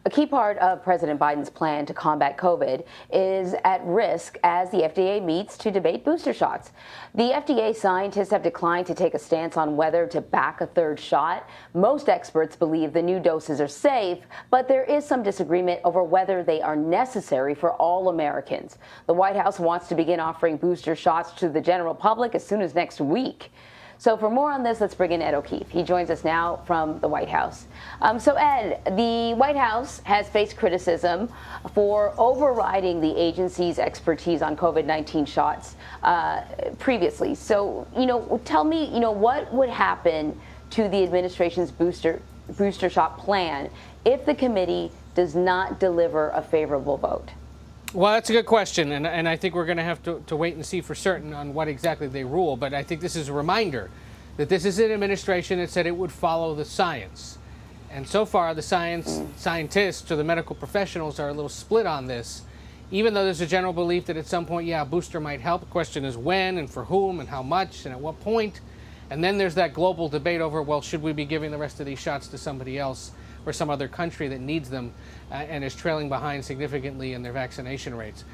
A key part of President Biden's plan to combat COVID is at risk as the FDA meets to debate booster shots. The FDA scientists have declined to take a stance on whether to back a third shot. Most experts believe the new doses are safe, but there is some disagreement over whether they are necessary for all Americans. The White House wants to begin offering booster shots to the general public as soon as next week. So for more on this, let's bring in Ed O'Keefe. He joins us now from the White House. So Ed, the White House has faced criticism for overriding the agency's expertise on COVID-19 shots previously. So, tell me, what would happen to the administration's booster shot plan if the committee does not deliver a favorable vote? Well, that's a good question, and I think we're going to have to wait and see for certain on what exactly they rule. But I think this is a reminder that this is an administration that said it would follow the science. And so far, the scientists or the medical professionals are a little split on this, even though there's a general belief that at some point, a booster might help. The question is when and for whom and how much and at what point. And then there's that global debate over, well, should we be giving the rest of these shots to somebody else or some other country that needs them and is trailing behind significantly in their vaccination rates.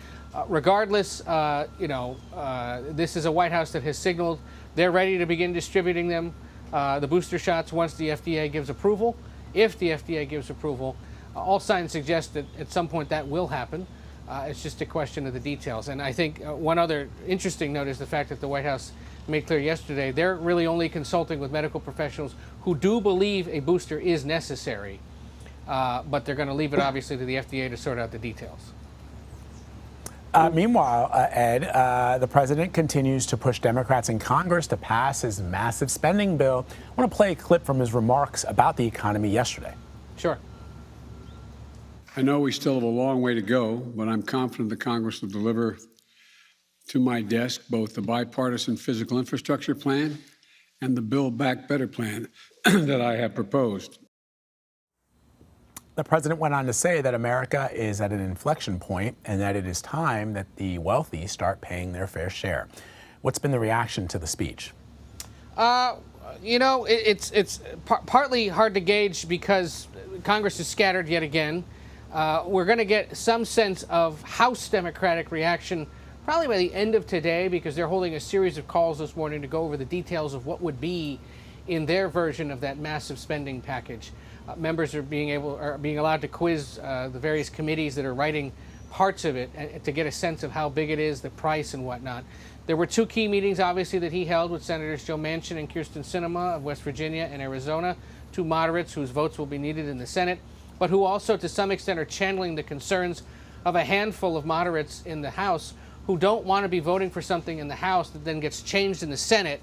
Regardless, this is a White House that has signaled they're ready to begin distributing them, the booster shots, once the FDA gives approval. If the FDA gives approval, all signs suggest that at some point that will happen. It's just a question of the details. And I think one other interesting note is the fact that the White House made clear yesterday they're really only consulting with medical professionals who do believe a booster is necessary, but they're going to leave it obviously to the FDA to sort out the details. Meanwhile, Ed, the president continues to push Democrats in Congress to pass his massive spending bill. I want to play a clip from his remarks about the economy yesterday. Sure. I know we still have a long way to go, but I'm confident the Congress will deliver to my desk both the bipartisan physical infrastructure plan and the Build Back Better plan that I have proposed. The president went on to say that America is at an inflection point and that it is time that the wealthy start paying their fair share. What's been the reaction to the speech? It's partly hard to gauge because Congress is scattered yet again. We're going to get some sense of House Democratic reaction probably by the end of today, because they're holding a series of calls this morning to go over the details of what would be in their version of that massive spending package. Members are being allowed to quiz the various committees that are writing parts of it to get a sense of how big it is, the price and whatnot. There were two key meetings, obviously, that he held with Senators Joe Manchin and Kyrsten Sinema of West Virginia and Arizona, two moderates whose votes will be needed in the Senate, but who also, to some extent, are channeling the concerns of a handful of moderates in the House who don't want to be voting for something in the House that then gets changed in the Senate,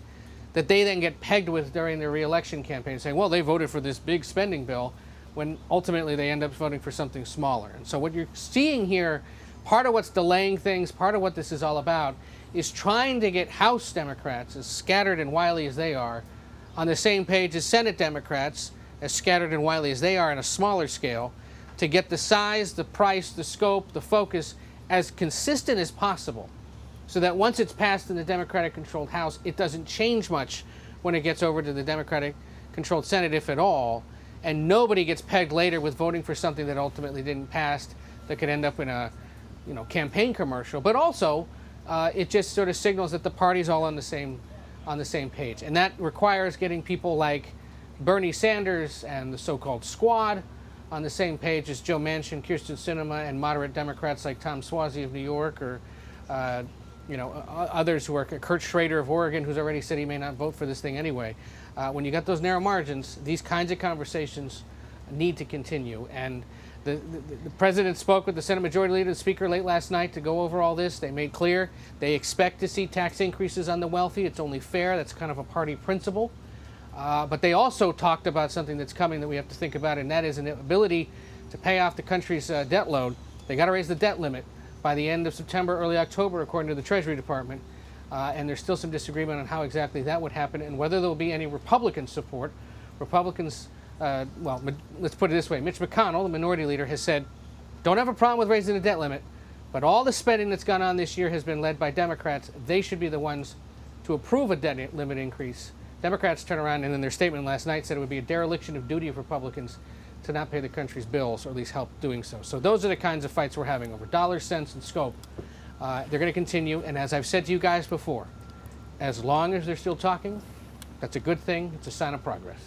that they then get pegged with during their re-election campaign, saying, well, they voted for this big spending bill, when ultimately they end up voting for something smaller. And so what you're seeing here, part of what's delaying things, part of what this is all about, is trying to get House Democrats, as scattered and wily as they are, on the same page as Senate Democrats, as scattered and wily as they are on a smaller scale, to get the size, the price, the scope, the focus as consistent as possible, so that once it's passed in the Democratic-controlled House, it doesn't change much when it gets over to the Democratic-controlled Senate, if at all, and nobody gets pegged later with voting for something that ultimately didn't pass that could end up in a campaign commercial. But also, it just sort of signals that the party's all on the same page, and that requires getting people like Bernie Sanders and the so-called squad on the same page as Joe Manchin, Kyrsten Sinema, and moderate Democrats like Tom Suozzi of New York, or others who are Kurt Schrader of Oregon, who's already said he may not vote for this thing anyway. When you got those narrow margins, these kinds of conversations need to continue. And the president spoke with the Senate Majority Leader, the Speaker, late last night to go over all this. They made clear they expect to see tax increases on the wealthy. It's only fair. That's kind of a party principle. But they also talked about something that's coming that we have to think about, and that is an ability to pay off the country's debt load. They got to raise the debt limit by the end of September, early October, according to the Treasury Department. And there's still some disagreement on how exactly that would happen and whether there will be any Republican support. Republicans, let's put it this way. Mitch McConnell, the minority leader, has said, don't have a problem with raising the debt limit, but all the spending that's gone on this year has been led by Democrats. They should be the ones to approve a debt limit increase. Democrats turn around and in their statement last night said it would be a dereliction of duty of Republicans to not pay the country's bills, or at least help doing so. So those are the kinds of fights we're having over dollars, cents, and scope. They're going to continue, and as I've said to you guys before, as long as they're still talking, that's a good thing. It's a sign of progress.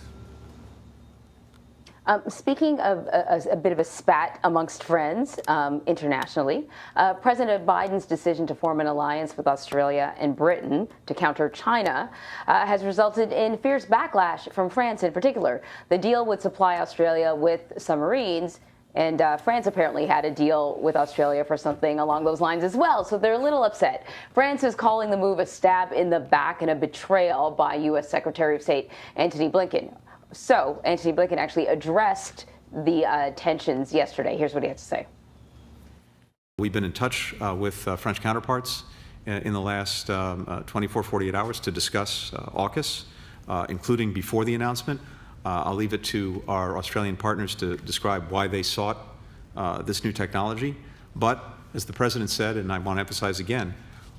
Speaking of a bit of a spat amongst friends internationally, President Biden's decision to form an alliance with Australia and Britain to counter China has resulted in fierce backlash from France in particular. The deal would supply Australia with submarines, and France apparently had a deal with Australia for something along those lines as well, so they're a little upset. France is calling the move a stab in the back and a betrayal by U.S. Secretary of State Antony Blinken. So Antony Blinken actually addressed the tensions yesterday. Here's what he had to say. We've been in touch with French counterparts in the last 24, 48 hours to discuss AUKUS, including before the announcement. I'll leave it to our Australian partners to describe why they sought this new technology. But as the President said, and I want to emphasize again,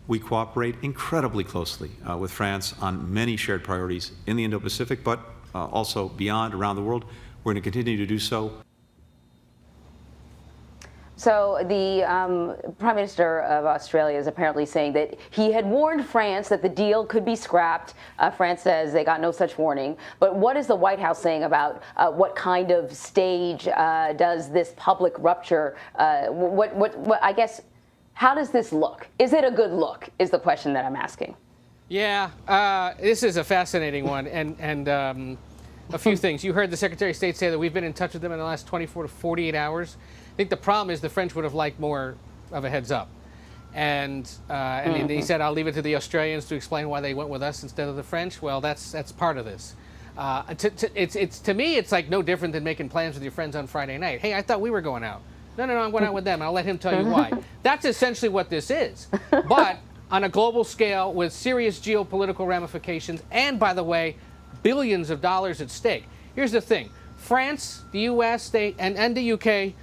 we cooperate incredibly closely with France on many shared priorities in the Indo-Pacific, but also beyond, around the world. We're going to continue to do so. So the Prime Minister of Australia is apparently saying that he had warned France that the deal could be scrapped. France says they got no such warning. But what is the White House saying about what kind of stage does this public rupture, I guess, how does this look? Is it a good look, is the question that I'm asking. Yeah, this is a fascinating one, and a few things. You heard the Secretary of State say that we've been in touch with them in the last 24 to 48 hours. I think the problem is the French would have liked more of a heads up. And he said, I'll leave it to the Australians to explain why they went with us instead of the French. Well, that's part of this. To me, it's like no different than making plans with your friends on Friday night. Hey, I thought we were going out. No, I'm going out with them, and I'll let him tell you why. That's essentially what this is. But on a global scale with serious geopolitical ramifications and, by the way, billions of dollars at stake. Here's the thing. France, the U.S., and the U.K.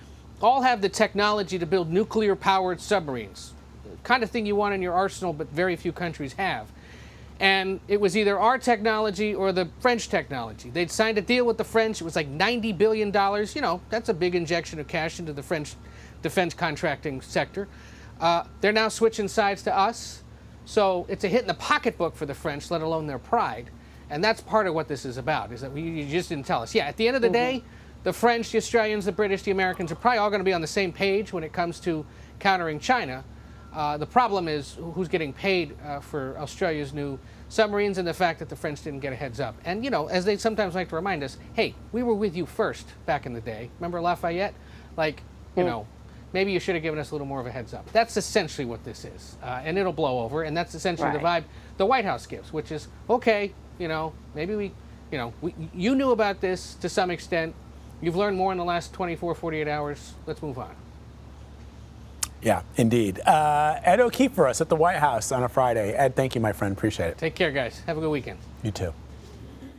all have the technology to build nuclear-powered submarines. The kind of thing you want in your arsenal, but very few countries have. And it was either our technology or the French technology. They'd signed a deal with the French. It was like $90 billion. You know, that's a big injection of cash into the French defense contracting sector. They're now switching sides to us. So it's a hit in the pocketbook for the French, let alone their pride. And that's part of what this is about, is that you just didn't tell us. Yeah, at the end of the day, the French, the Australians, the British, the Americans are probably all going to be on the same page when it comes to countering China. The problem is who's getting paid for Australia's new submarines and the fact that the French didn't get a heads up. And, you know, as they sometimes like to remind us, hey, we were with you first back in the day. Remember Lafayette? Like, you know, maybe you should have given us a little more of a heads up. That's essentially what this is. And it'll blow over. And that's essentially the vibe the White House gives, which is, okay, you know, maybe you knew about this to some extent. You've learned more in the last 24, 48 hours. Let's move on. Yeah, indeed. Ed O'Keefe for us at the White House on a Friday. Ed, thank you, my friend. Appreciate it. Take care, guys. Have a good weekend. You too.